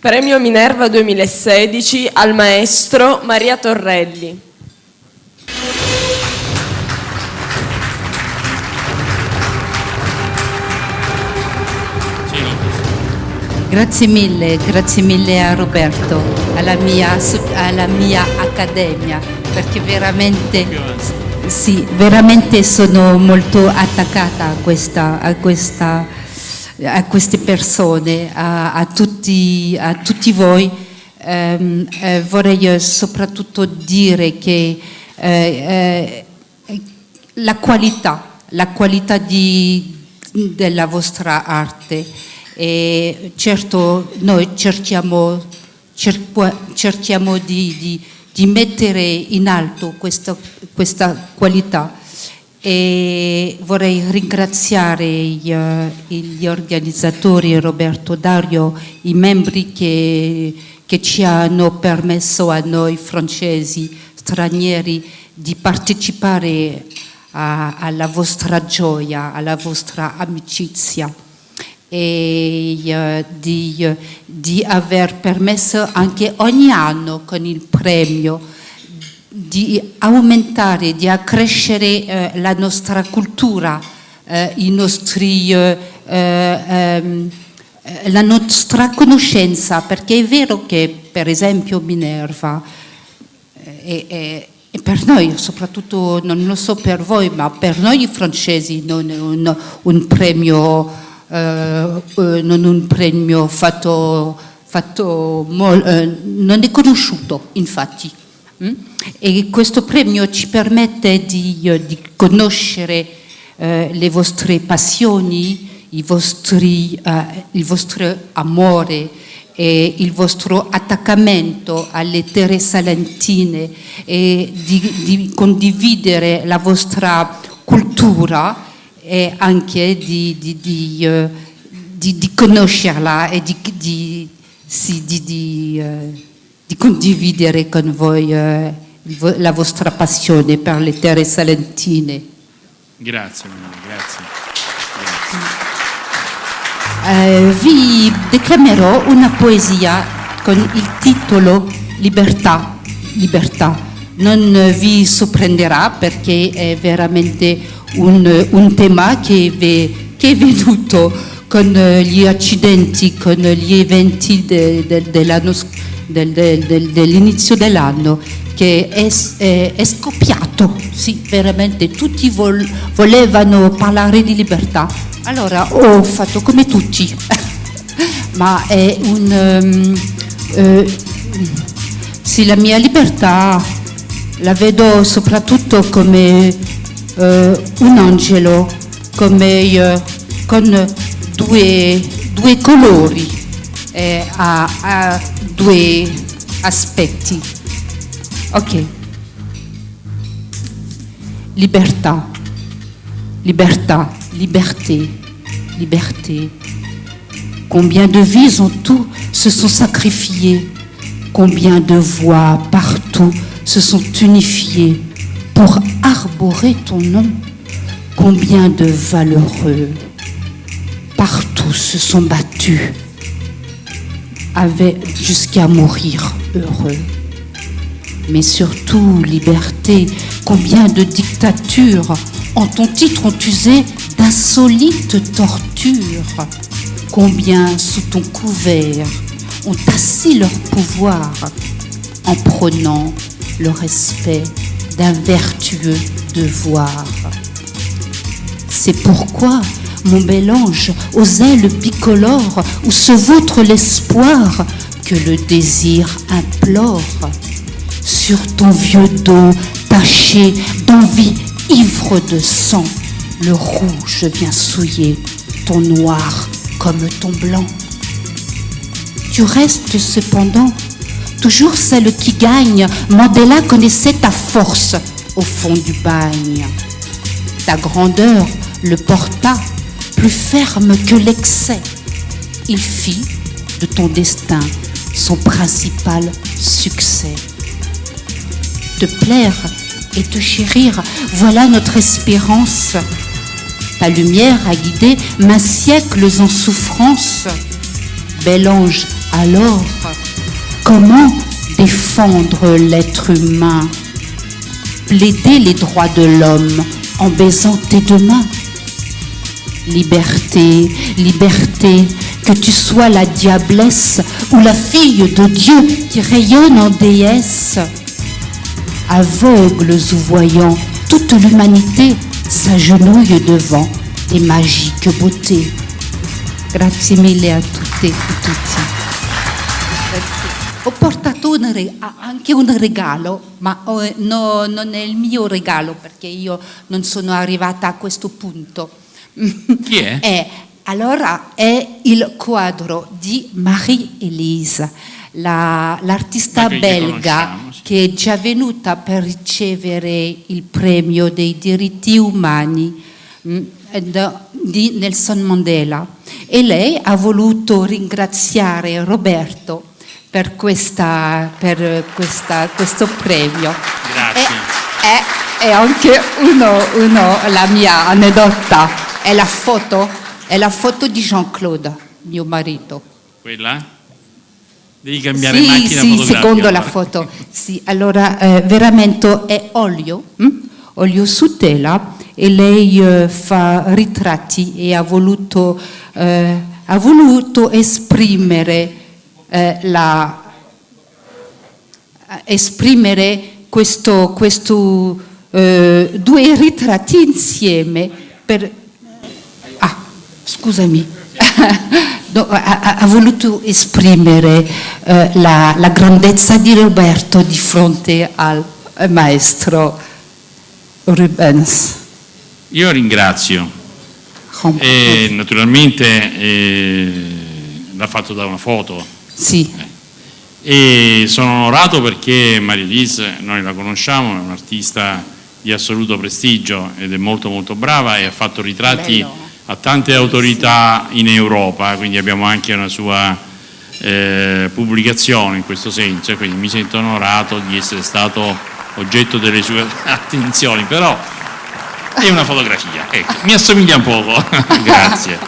Premio Minerva 2016 al maestro Maria Torrelli. Grazie mille a Roberto, alla mia accademia, perché veramente sono molto attaccata a queste persone, a tutti voi. Vorrei soprattutto dire che la qualità della vostra arte. E certo noi cerchiamo di mettere in alto questa qualità, e vorrei ringraziare gli organizzatori, Roberto, Dario, i membri che ci hanno permesso a noi francesi, stranieri, di partecipare alla vostra gioia, alla vostra amicizia, e di aver permesso anche ogni anno con il premio di aumentare, di accrescere la nostra cultura, la nostra conoscenza, perché è vero che per esempio Minerva e per noi, soprattutto non lo so per voi, ma per noi francesi non è un premio fatto non è conosciuto, infatti. E questo premio ci permette di conoscere le vostre passioni, il vostro amore e il vostro attaccamento alle terre salentine, e di condividere la vostra cultura, e anche di conoscerla e di condividere con voi la vostra passione per le terre salentine. Grazie. Vi declamerò una poesia con il titolo Libertà. Non vi sorprenderà, perché è veramente un tema che è venuto con gli accidenti, con gli eventi dell'inizio dell'anno, che è scoppiato. Sì, veramente tutti volevano parlare di libertà, allora ho fatto come tutti. Ma è sì, la mia libertà la vedo soprattutto come un angelo, come con due colori, ha due aspetti. Ok. Libertà, liberté. Combien de vies en tout se sont sacrifiées, combien de voix partout se sont unifiées pour arborer ton nom, combien de valeureux partout se sont battus jusqu'à mourir heureux. Mais surtout, liberté, combien de dictatures en ton titre ont usé d'insolites tortures, combien sous ton couvert ont assis leur pouvoir en prônant le respect d'un vertueux devoir. C'est pourquoi, mon bel ange, aux ailes bicolores, où se vautre l'espoir que le désir implore, sur ton vieux dos taché d'envie ivre de sang, le rouge vient souiller ton noir comme ton blanc. Tu restes cependant toujours celle qui gagne. Mandela connaissait ta force au fond du bagne. Ta grandeur le porta plus ferme que l'excès. Il fit de ton destin son principal succès. Te plaire et te chérir, voilà notre espérance. Ta lumière a guidé maint siècles en souffrance. Bel ange Alors, comment défendre l'être humain? Plaider les droits de l'homme en baisant tes deux mains. Liberté, liberté, que tu sois la diablesse ou la fille de Dieu qui rayonne en déesse. Aveugles ou voyants, toute l'humanité s'agenouille devant tes magiques beautés. Grazie mille a tutte e tutti. Ho portato anche un regalo, ma non è il mio regalo perché io non sono arrivata a questo punto. Chi è? Allora è il quadro di Marie-Élise, l'artista che belga conosciamo, sì. che è già venuta per ricevere il premio dei diritti umani di Nelson Mandela, e lei ha voluto ringraziare Roberto per questo premio. Grazie. E anche la mia aneddota è la foto di Jean-Claude, mio marito. Quella? Devi cambiare Sì, macchina fotografica. secondo la allora. foto. Sì, allora veramente è olio su tela, e lei fa ritratti e ha voluto esprimere questo due ritratti insieme scusami. No, ha voluto esprimere la grandezza di Roberto di fronte al maestro Rubens. Io ringrazio. E naturalmente l'ha fatto da una foto. Sì. E sono onorato perché Marie-Élise, noi la conosciamo, è un'artista di assoluto prestigio ed è molto molto brava e ha fatto ritratti a tante autorità in Europa, quindi abbiamo anche una sua pubblicazione in questo senso, e quindi mi sento onorato di essere stato oggetto delle sue attenzioni, però è una fotografia, ecco, mi assomiglia un poco. Grazie.